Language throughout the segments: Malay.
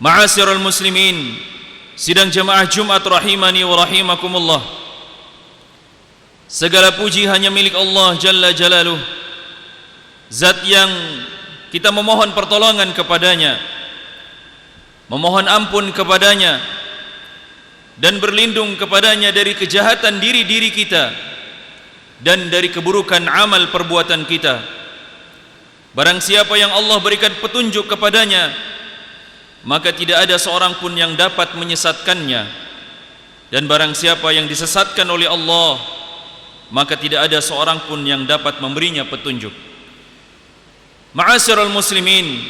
Ma'asyiral muslimin, sidang jemaah Jumat rahimani wa rahimakumullah. Segala puji hanya milik Allah Jalla Jalaluh, Zat yang kita memohon pertolongan kepadanya, memohon ampun kepadanya, dan berlindung kepadanya dari kejahatan diri-diri kita dan dari keburukan amal perbuatan kita. Barang siapa yang Allah berikan petunjuk kepadanya, maka tidak ada seorang pun yang dapat menyesatkannya, dan barang siapa yang disesatkan oleh Allah, maka tidak ada seorang pun yang dapat memberinya petunjuk. Ma'asyiral muslimin,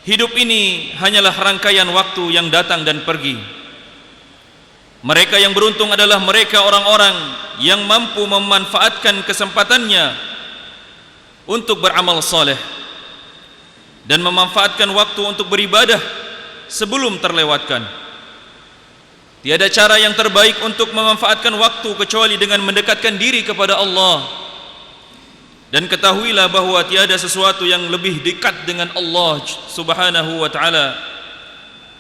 hidup ini hanyalah rangkaian waktu yang datang dan pergi. Mereka yang beruntung adalah mereka orang-orang yang mampu memanfaatkan kesempatannya untuk beramal saleh dan memanfaatkan waktu untuk beribadah sebelum terlewatkan. Tiada cara yang terbaik untuk memanfaatkan waktu kecuali dengan mendekatkan diri kepada Allah. Dan ketahuilah bahwa tiada sesuatu yang lebih dekat dengan Allah Subhanahu wa ta'ala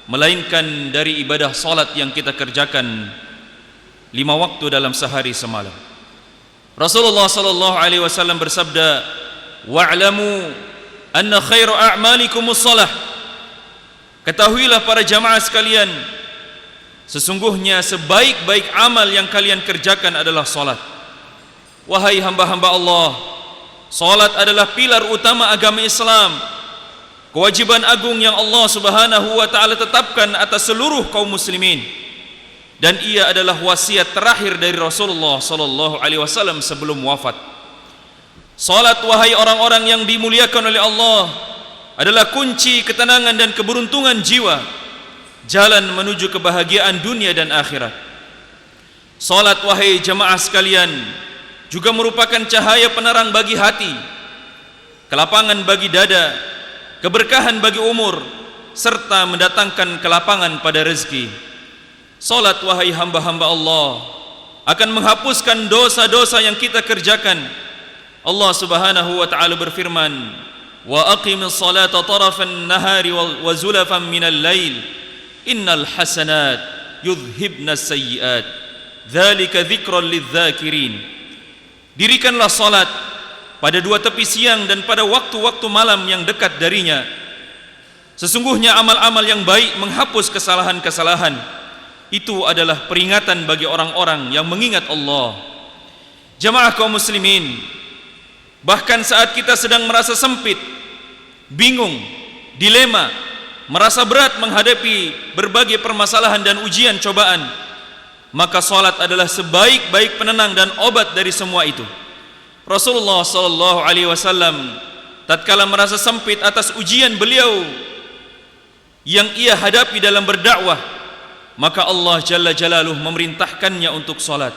melainkan dari ibadah salat yang kita kerjakan 5 waktu dalam sehari semalam. Rasulullah sallallahu alaihi wasallam bersabda, "Wa'lamu anna khairu a'malikumus shalah." Ketahuilah para jamaah sekalian, sesungguhnya sebaik-baik amal yang kalian kerjakan adalah salat. Wahai hamba-hamba Allah, salat adalah pilar utama agama Islam, kewajiban agung yang Allah Subhanahu wa ta'ala tetapkan atas seluruh kaum muslimin, dan ia adalah wasiat terakhir dari Rasulullah sallallahu alaihi wasallam sebelum wafat. Salat, wahai orang-orang yang dimuliakan oleh Allah, adalah kunci ketenangan dan keberuntungan jiwa, jalan menuju kebahagiaan dunia dan akhirat. Salat, wahai jamaah sekalian, juga merupakan cahaya penerang bagi hati, kelapangan bagi dada, keberkahan bagi umur, serta mendatangkan kelapangan pada rezeki. Salat, wahai hamba-hamba Allah, akan menghapuskan dosa-dosa yang kita kerjakan. Allah Subhanahu wa ta'ala berfirman, "Wa aqimis salata tarafan nahari wa zulafan minal lail, innal hasanat yudhibnas sayyiat, dzalika dzikran lidzakirin." Dirikanlah salat pada dua tepi siang dan pada waktu-waktu malam yang dekat darinya. Sesungguhnya amal-amal yang baik menghapus kesalahan-kesalahan. Itu adalah peringatan bagi orang-orang yang mengingat Allah. Jamaah kaum muslimin, bahkan saat kita sedang merasa sempit, bingung, dilema, merasa berat menghadapi berbagai permasalahan dan ujian cobaan, maka salat adalah sebaik-baik penenang dan obat dari semua itu. Rasulullah sallallahu alaihi wasallam tatkala merasa sempit atas ujian beliau yang ia hadapi dalam berdakwah, maka Allah Jalla Jalaluh memerintahkannya untuk salat.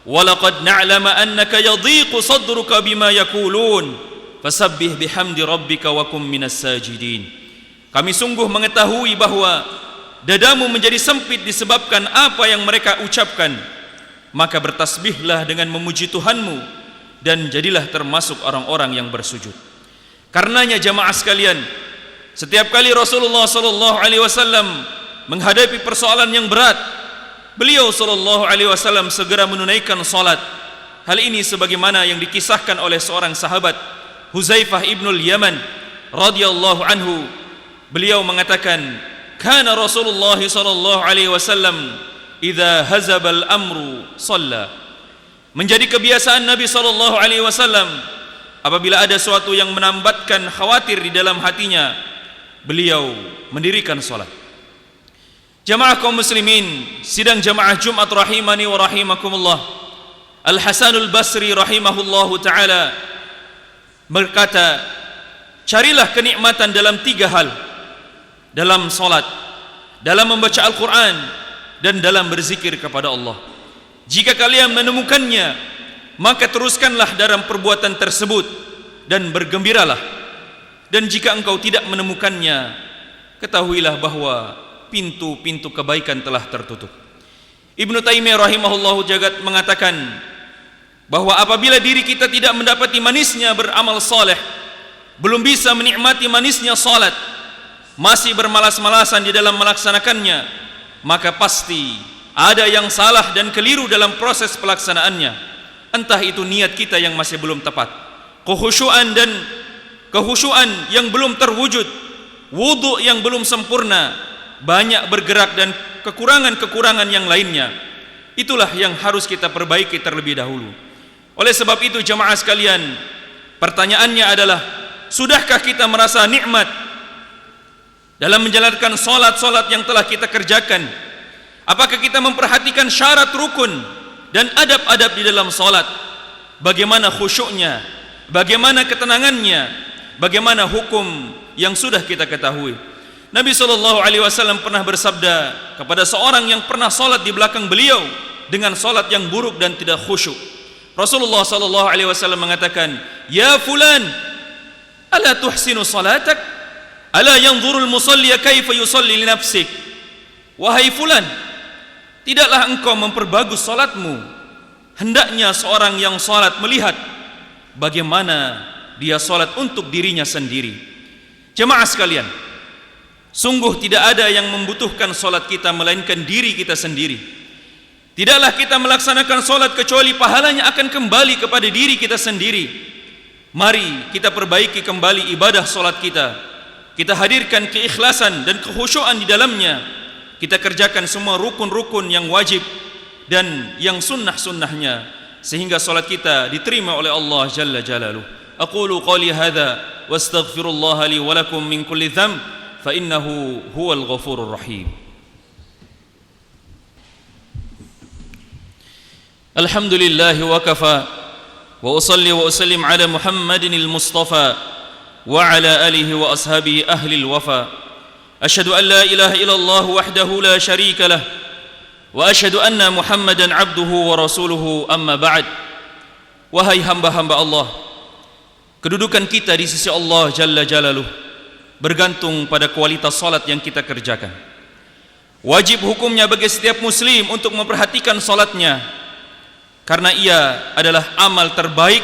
"Walaqad na'lamu annaka yadhiqu sadruka bima yaqulun, fasabbih bihamdi rabbika wa kum minas sajidin." Kami sungguh mengetahui bahwa dadamu menjadi sempit disebabkan apa yang mereka ucapkan, maka bertasbihlah dengan memuji Tuhanmu dan jadilah termasuk orang-orang yang bersujud. Karenanya jamaah sekalian, setiap kali Rasulullah sallallahu alaihi wasallam menghadapi persoalan yang berat, beliau sallallahu alaihi wasallam segera menunaikan salat. Hal ini sebagaimana yang dikisahkan oleh seorang sahabat, Huzaifah ibnul Yaman radhiyallahu anhu. Beliau mengatakan, "Kana Rasulullah sallallahu alaihi wasallam idza hazabal amru shalla." Menjadi kebiasaan Nabi sallallahu alaihi wasallam, apabila ada sesuatu yang menambatkan khawatir di dalam hatinya, beliau mendirikan salat. Jamaah kaum muslimin, sidang jamaah Jumat rahimani wa rahimakumullah. Al-Hasanul Basri rahimahullahu taala berkata, "Carilah kenikmatan dalam 3 hal, dalam salat, dalam membaca Al-Quran, dan dalam berzikir kepada Allah. Jika kalian menemukannya, maka teruskanlah dalam perbuatan tersebut dan bergembiralah. Dan jika engkau tidak menemukannya, ketahuilah bahwa pintu-pintu kebaikan telah tertutup." Ibnu Taimiyah rahimahullahu jagat mengatakan bahwa apabila diri kita tidak mendapati manisnya beramal saleh, belum bisa menikmati manisnya salat, masih bermalas-malasan di dalam melaksanakannya, maka pasti ada yang salah dan keliru dalam proses pelaksanaannya. Entah itu niat kita yang masih belum tepat, kekhusyuan yang belum terwujud, wudu yang belum sempurna, banyak bergerak dan kekurangan-kekurangan yang lainnya. Itulah yang harus kita perbaiki terlebih dahulu. Oleh sebab itu jamaah sekalian, pertanyaannya adalah, sudahkah kita merasa nikmat dalam menjalankan solat-solat yang telah kita kerjakan? Apakah kita memperhatikan syarat rukun dan adab-adab di dalam solat? Bagaimana khusyuknya, bagaimana ketenangannya, bagaimana hukum yang sudah kita ketahui? Nabi SAW pernah bersabda kepada seorang yang pernah solat di belakang beliau dengan solat yang buruk dan tidak khusyuk. Rasulullah SAW mengatakan, "Ya fulan, ala tuhsinu salatak? Ala yanzurul musalli kaifa yusalli li nafsik?" Wahai fulan, tidaklah engkau memperbagus salatmu? Hendaknya seorang yang salat melihat bagaimana dia salat untuk dirinya sendiri. Jemaah sekalian, sungguh tidak ada yang membutuhkan salat kita melainkan diri kita sendiri. Tidaklah kita melaksanakan salat kecuali pahalanya akan kembali kepada diri kita sendiri. Mari kita perbaiki kembali ibadah salat kita. Kita hadirkan keikhlasan dan kekhusyuan di dalamnya. Kita kerjakan semua rukun-rukun yang wajib dan yang sunnah-sunnahnya, sehingga salat kita diterima oleh Allah Jalla Jalaluh. Aqulu qali hadza wastaghfirullah li wa lakum min kulli dhanb fa innahu huwal ghafurur rahim. Alhamdulillah wa kafa wa usalli wa usallim ala Muhammadin al-Mustafa wa ala alihi wa ashabihi ahli al-wafa. Asyhadu an la ilaha illallah wahdahu la syarika lah wa asyhadu anna Muhammadan abduhu wa rasuluhu, amma ba'd. Wahai hamba-hamba Allah, kedudukan kita di sisi Allah Jalla Jalaluh bergantung pada kualitas salat yang kita kerjakan. Wajib hukumnya bagi setiap muslim untuk memperhatikan salatnya, karena ia adalah amal terbaik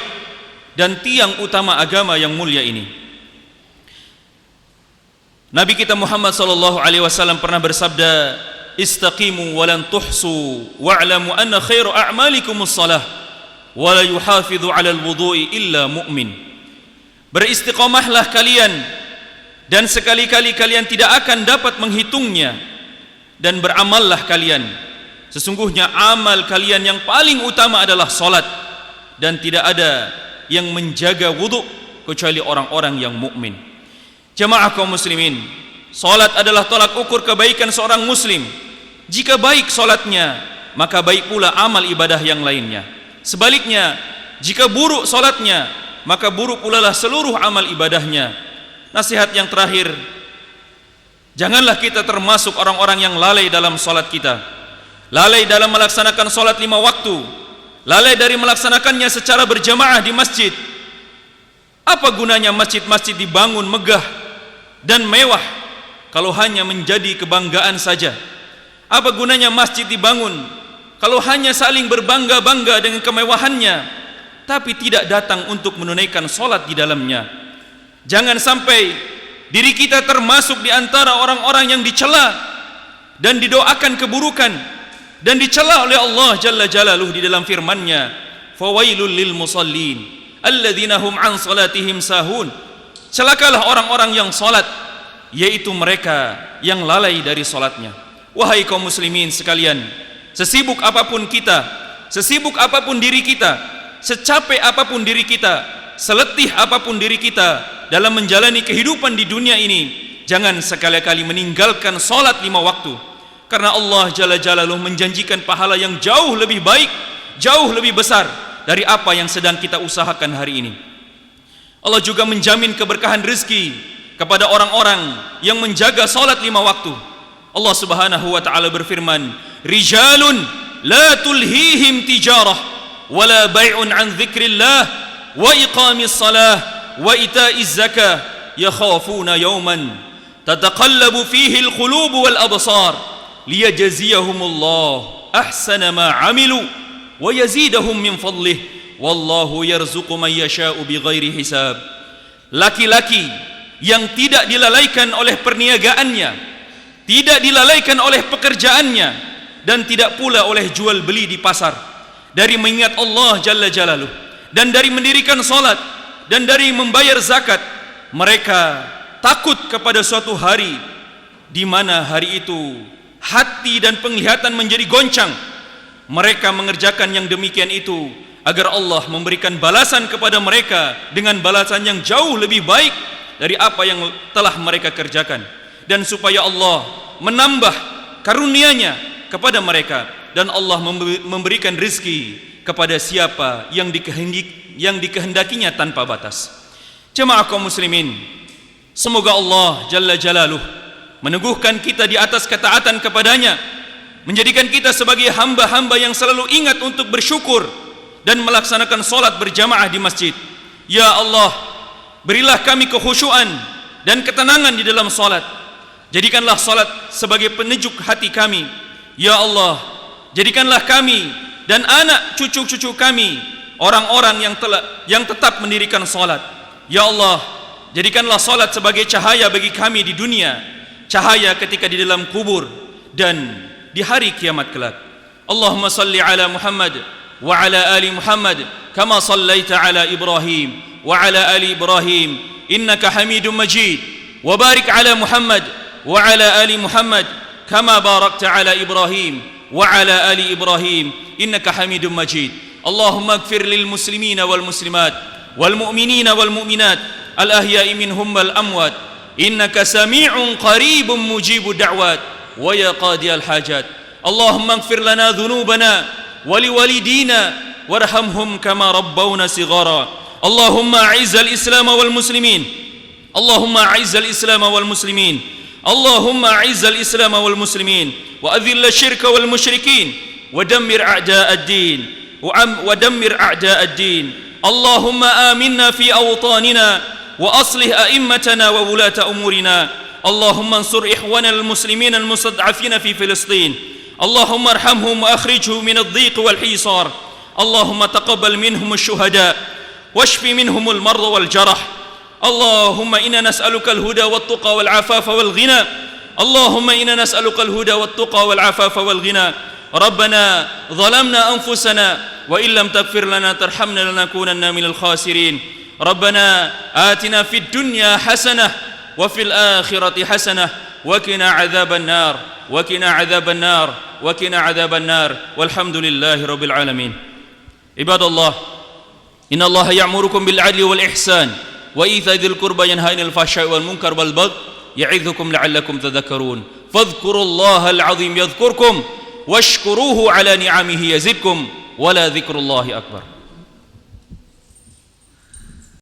dan tiang utama agama yang mulia ini. Nabi kita Muhammad SAW pernah bersabda, "Istaqimu wa lan tuhsu wa'lamu anna khairu a'malikumus salah wa la yuhafidhu 'alal wudu'i illa mu'min." Beristiqamahlah kalian dan sekali-kali kalian tidak akan dapat menghitungnya, dan beramallah kalian. Sesungguhnya amal kalian yang paling utama adalah salat, dan tidak ada yang menjaga wudu kecuali orang-orang yang mukmin. Jemaah kaum muslimin, salat adalah tolak ukur kebaikan seorang muslim. Jika baik salatnya, maka baik pula amal ibadah yang lainnya. Sebaliknya, jika buruk salatnya, maka buruk pula lah seluruh amal ibadahnya. Nasihat yang terakhir, janganlah kita termasuk orang-orang yang lalai dalam salat kita. Lalai dalam melaksanakan salat 5 waktu, lalai dari melaksanakannya secara berjamaah di masjid. Apa gunanya masjid-masjid dibangun megah dan mewah kalau hanya menjadi kebanggaan saja? Apa gunanya masjid dibangun kalau hanya saling berbangga-bangga dengan kemewahannya, tapi tidak datang untuk menunaikan salat di dalamnya? Jangan sampai diri kita termasuk di antara orang-orang yang dicela dan didoakan keburukan dan dicela oleh Allah Jalla Jalaluh di dalam firman-Nya, "Fawailul lil musallin alladzina hum an salatihim sahun." Celakalah orang-orang yang salat, yaitu mereka yang lalai dari salatnya. Wahai kaum muslimin sekalian, sesibuk apapun kita, sesibuk apapun diri kita, secapek apapun diri kita, seletih apapun diri kita dalam menjalani kehidupan di dunia ini, jangan sekali-kali meninggalkan salat 5 waktu. Karena Allah Jalla Jalaluh menjanjikan pahala yang jauh lebih baik, jauh lebih besar dari apa yang sedang kita usahakan hari ini. Allah juga menjamin keberkahan rezeki kepada orang-orang yang menjaga salat 5 waktu. Allah Subhanahu wa taala berfirman, "Rijalun la tulhihim tijarah wala bai'un an dzikrillah wa iqamis salah wa ita'iz zakah yakhafuna yawman tataqallabu fihi al-qulubu wal absar liyajziyahumullah ahsana ma 'amilu wa yazidahum min fadlih wallahu yarzuqu man yasha'u bighairi hisab." Laki-laki yang tidak dilalaikan oleh perniagaannya, tidak dilalaikan oleh pekerjaannya, dan tidak pula oleh jual beli di pasar, dari mengingat Allah Jalla Jalaluh, dan dari mendirikan salat, dan dari membayar zakat. Mereka takut kepada suatu hari di mana hari itu hati dan penglihatan menjadi goncang. Mereka mengerjakan yang demikian itu agar Allah memberikan balasan kepada mereka dengan balasan yang jauh lebih baik dari apa yang telah mereka kerjakan, dan supaya Allah menambah karunia-Nya kepada mereka, dan Allah memberikan rizki kepada siapa yang dikehendakinya tanpa batas. Jemaah kaum muslimin, semoga Allah Jalla Jalaluh meneguhkan kita di atas ketaatan kepadanya, menjadikan kita sebagai hamba-hamba yang selalu ingat untuk bersyukur dan melaksanakan solat berjamaah di masjid. Ya Allah, berilah kami kekhusyuan dan ketenangan di dalam solat. Jadikanlah solat sebagai penejuk hati kami. Ya Allah, jadikanlah kami dan anak cucu-cucu kami orang-orang yang tetap mendirikan solat. Ya Allah, jadikanlah solat sebagai cahaya bagi kami di dunia, cahaya ketika di dalam kubur dan di hari kiamat kelak. Allahumma salli ala Muhammad wa ala ali Muhammad kama sallaita ala Ibrahim wa ala ali Ibrahim innaka Hamidum Majid, wa barik ala Muhammad wa ala ali Muhammad kama barakta ala Ibrahim wa ala ali Ibrahim innaka Hamidum Majid. Allahumma ighfir lil muslimina wal muslimat wal mu'minina wal mu'minat al ahya'i minhum wal amwat innaka sami'un qaribun mujibud da'wat wa ya qadiyal hajat. Allahumma ighfir lana dhunubana wa liwalidina warhamhum kama rabbawna sighara. Allahumma a'izzal islam wal muslimin, Allahumma a'izzal islam wal muslimin, Allahumma a'izzal islam wal muslimin wa adhill asyirka wal musyrikin wa dammir a'da'ad din wa dammir a'da'ad din. Allahumma aminna fi awtanina wa aslih a'immatana wa wulata umurina. Allahumma ansur ikhwana al-muslimin al-mustad'afina fi Filistin. Allahumma arhamhum wa akhrijhum min ad-dhiq wal hisar. Allahumma taqabbal minhum ash-shuhada washfi minhum al-marda wal jarah. Allahumma inna nas'aluka al-huda wat tuqa wal afafa wal ghina. Allahumma inna nas'aluka al-huda wat tuqa wal afafa wal ghina. Rabbana zalamna anfusana wa illam taghfir lana tarhamna lanakunanna minal khasirin. Rabbana atina fid dunya hasanah wa fil akhirati hasanah wa qina adzaban nar wa qina adzaban nar wa qina adzaban nar walhamdulillahi rabbil alamin. Ibadallah, innallaha ya'murukum bil 'adli wal ihsan wa ita'i dzil qurba yanha 'anil fahsya'i wal munkar wal baghi ya'idzukum la'allakum tadhakkarun. Fadhkurullaha al-'azim yadhkurkum washkuruhu 'ala ni'amihi yazidkum wa la dzikrullahi akbar.